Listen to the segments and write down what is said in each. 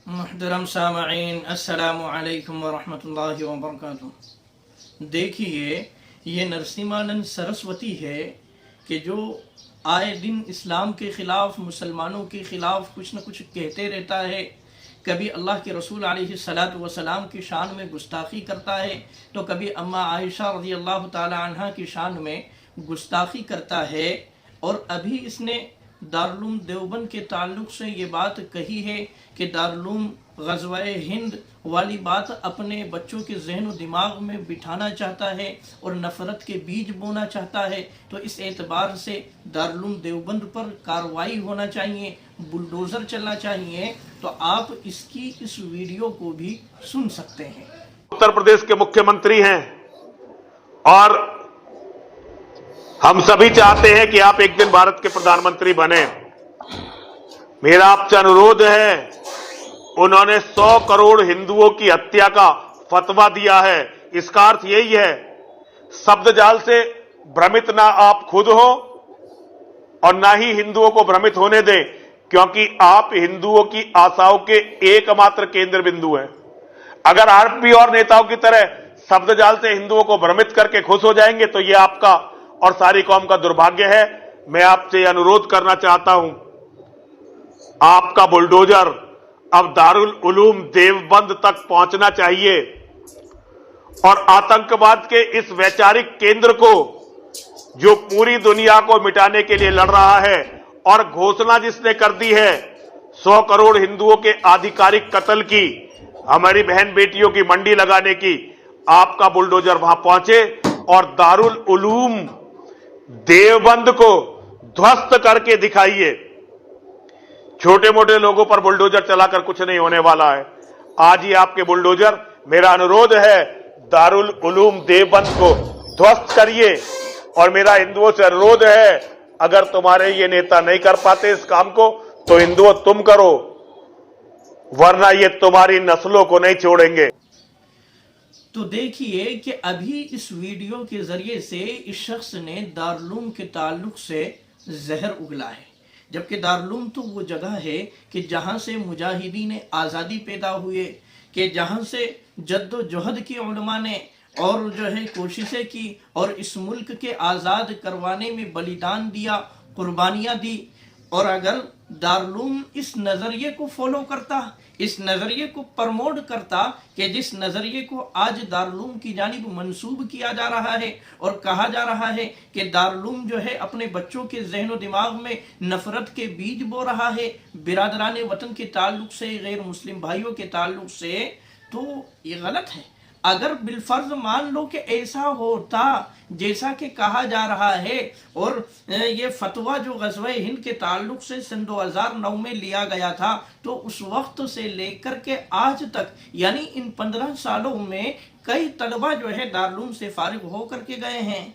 محترم سامعین، السلام علیکم ورحمۃ اللہ وبرکاتہ۔ دیکھیے، یہ نرسمہانند سرسوتی ہے کہ جو آئے دن اسلام کے خلاف، مسلمانوں کے خلاف کچھ نہ کچھ کہتے رہتا ہے۔ کبھی اللہ کے رسول علیہ الصلاۃ والسلام کی شان میں گستاخی کرتا ہے، تو کبھی اماں عائشہ رضی اللہ تعالی عنہ کی شان میں گستاخی کرتا ہے۔ اور ابھی اس نے دارالعلوم دیوبند کے تعلق سے یہ بات کہی ہے کہ دارالعلوم غزوہ ہند والی بات اپنے بچوں کے ذہن و دماغ میں بٹھانا چاہتا ہے اور نفرت کے بیج بونا چاہتا ہے۔ تو اس اعتبار سے دارالعلوم دیوبند پر کارروائی ہونا چاہیے، بلڈوزر چلنا چاہیے۔ تو آپ اس کی اس ویڈیو کو بھی سن سکتے ہیں۔ اتر پردیش کے مکھیہ منتری ہیں اور ہم سبھی چاہتے ہیں کہ آپ ایک دن بھارت کے پردھان منتری بنیں۔ میرا آپ سے انورودھ ہے، انہوں نے 100 کروڑ ہندوؤں کی ہتیا کا فتویٰ دیا ہے۔ اس کا ارتھ یہی ہے، شبد جال سے بھرمت نہ آپ خود ہو اور نہ ہی ہندوؤں کو بھرمت ہونے دیں، کیونکہ آپ ہندوؤں کی آساؤں کے ایک ماتر کیندر بندو ہیں۔ اگر آپ بھی اور نیتاؤں کی طرح شبد جال سے ہندوؤں کو بھرمت کر کے خوش ہو جائیں گے تو یہ آپ کا اور ساری قوم کا دربھاگیہ ہے۔ میں آپ سے انورودھ کرنا چاہتا ہوں، آپ کا بلڈوزر اب دارالعلوم دیوبند تک پہنچنا چاہیے اور آتنکواد کے اس ویچارک کیندر کو جو پوری دنیا کو مٹانے کے لیے لڑ رہا ہے اور گھوشنا جس نے کر دی ہے 100 کروڑ ہندوؤں کے آدھیکارک قتل کی، ہماری بہن بیٹیوں کی منڈی لگانے کی، آپ کا بلڈوزر وہاں پہنچے اور دارالعلوم دیوبند کو دھوست کر کے دکھائیے۔ چھوٹے موٹے لوگوں پر بلڈوزر چلا کر کچھ نہیں ہونے والا ہے۔ آج ہی آپ کے بلڈوزر، میرا انورودھ ہے، دارالعلوم دیوبند کو دھوست کریے۔ اور میرا ہندوؤں سے انورودھ ہے، اگر تمہارے یہ نیتا نہیں کر پاتے اس کام کو تو ہندوؤں تم کرو، ورنہ یہ تمہاری نسلوں کو نہیں چھوڑیں گے۔ تو دیکھیے کہ ابھی اس ویڈیو کے ذریعے سے اس شخص نے دارالعلوم کے تعلق سے زہر اگلا ہے، جبکہ دارالعلوم تو وہ جگہ ہے کہ جہاں سے مجاہدین آزادی پیدا ہوئے، کہ جہاں سے جد و جہد کی علماء نے اور جو ہے کوششیں کی اور اس ملک کے آزاد کروانے میں بلیدان دیا، قربانیاں دی۔ اور اگر دارالعلوم اس نظریے کو فالو کرتا، اس نظریے کو پرموٹ کرتا کہ جس نظریے کو آج دارالعلوم کی جانب منسوب کیا جا رہا ہے اور کہا جا رہا ہے کہ دارالعلوم جو ہے اپنے بچوں کے ذہن و دماغ میں نفرت کے بیج بو رہا ہے، برادران وطن کے تعلق سے، غیر مسلم بھائیوں کے تعلق سے، تو یہ غلط ہے۔ اگر بالفرض مان لو کہ ایسا ہوتا جیسا کہ کہا جا رہا ہے، اور یہ فتویٰ جو غزوہ ہند کے تعلق سے سن 2009 میں لیا گیا تھا، تو اس وقت سے لے کر کے آج تک، یعنی ان 15 سالوں میں کئی طلبہ جو ہے دارالعلوم سے فارغ ہو کر کے گئے ہیں۔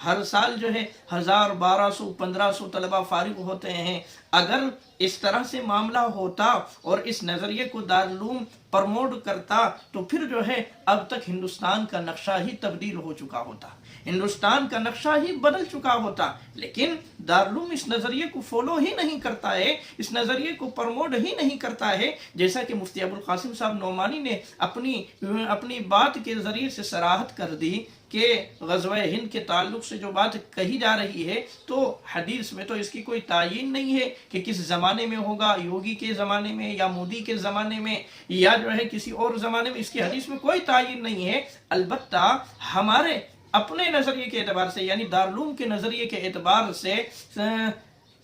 ہر سال جو ہے 1000، 1200، 1500 طلبہ فارغ ہوتے ہیں۔ اگر اس طرح سے معاملہ ہوتا اور اس نظریے کو دارالعلوم پرموٹ کرتا تو پھر جو ہے اب تک ہندوستان کا نقشہ ہی تبدیل ہو چکا ہوتا، ہندوستان کا نقشہ ہی بدل چکا ہوتا۔ لیکن دارالعلوم اس نظریے کو فالو ہی نہیں کرتا ہے، اس نظریے کو پرموٹ ہی نہیں کرتا ہے، جیسا کہ مفتی ابوالقاسم صاحب نعمانی نے اپنی بات کے ذریعے سے صراحت کر دی کہ غزوہ ہند کے تعلق سے جو بات کہی جا رہی ہے تو حدیث میں تو اس کی کوئی تعین نہیں ہے کہ کس زمانے میں ہوگا، یوگی کے زمانے میں یا مودی کے زمانے میں یا جو ہے کسی اور زمانے میں، اس کی حدیث میں کوئی تعین نہیں ہے۔ البتہ ہمارے اپنے نظریے کے اعتبار سے، یعنی دارالعلوم کے نظریے کے اعتبار سے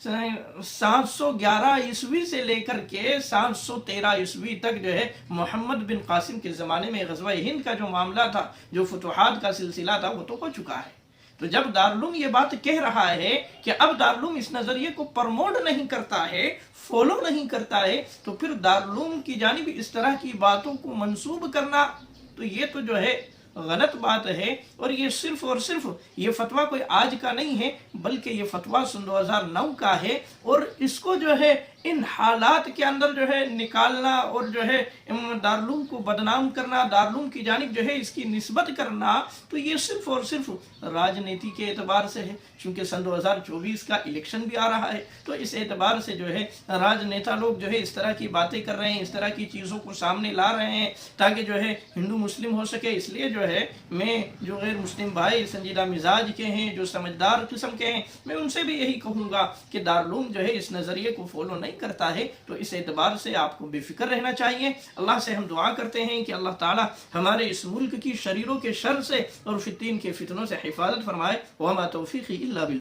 711 عیسوی سے لے کر کے 713 عیسوی تک جو ہے محمد بن قاسم کے زمانے میں غزوہ ہند کا جو معاملہ تھا، جو فتوحات کا سلسلہ تھا، وہ تو ہو چکا ہے۔ تو جب دارالعلوم یہ بات کہہ رہا ہے کہ اب دارالعلوم اس نظریے کو پرموٹ نہیں کرتا ہے، فالو نہیں کرتا ہے، تو پھر دارالعلوم کی جانب اس طرح کی باتوں کو منسوب کرنا تو یہ تو جو ہے غلط بات ہے۔ اور یہ صرف اور صرف یہ فتویٰ کوئی آج کا نہیں ہے، بلکہ یہ فتویٰ سن 2009 کا ہے، اور اس کو جو ہے ان حالات کے اندر جو ہے نکالنا اور جو ہے دارالعلوم کو بدنام کرنا، دارالعلوم کی جانب جو ہے اس کی نسبت کرنا، تو یہ صرف اور صرف راجنیتی کے اعتبار سے ہے، چونکہ سن 2024 کا الیکشن بھی آ رہا ہے، تو اس اعتبار سے جو ہے راجنیتا لوگ جو ہے اس طرح کی باتیں کر رہے ہیں، اس طرح کی چیزوں کو سامنے لا رہے ہیں تاکہ جو ہے ہندو مسلم ہو سکے۔ اس لیے جو ہے میں جو غیر مسلم بھائی سنجیدہ مزاج کے ہیں، جو سمجھدار قسم کے ہیں، میں ان سے بھی یہی کہوں گا کہ دارالعلوم جو ہے اس نظریے کو فالو نہیں کرتا ہے، تو اس اعتبار سے آپ کو بے فکر رہنا چاہیے۔ اللہ سے ہم دعا کرتے ہیں کہ اللہ تعالی ہمارے اس ملک کی شریروں کے شر سے اور فتین کے فتنوں سے حفاظت فرمائے۔ وما توفیقی الا باللہ۔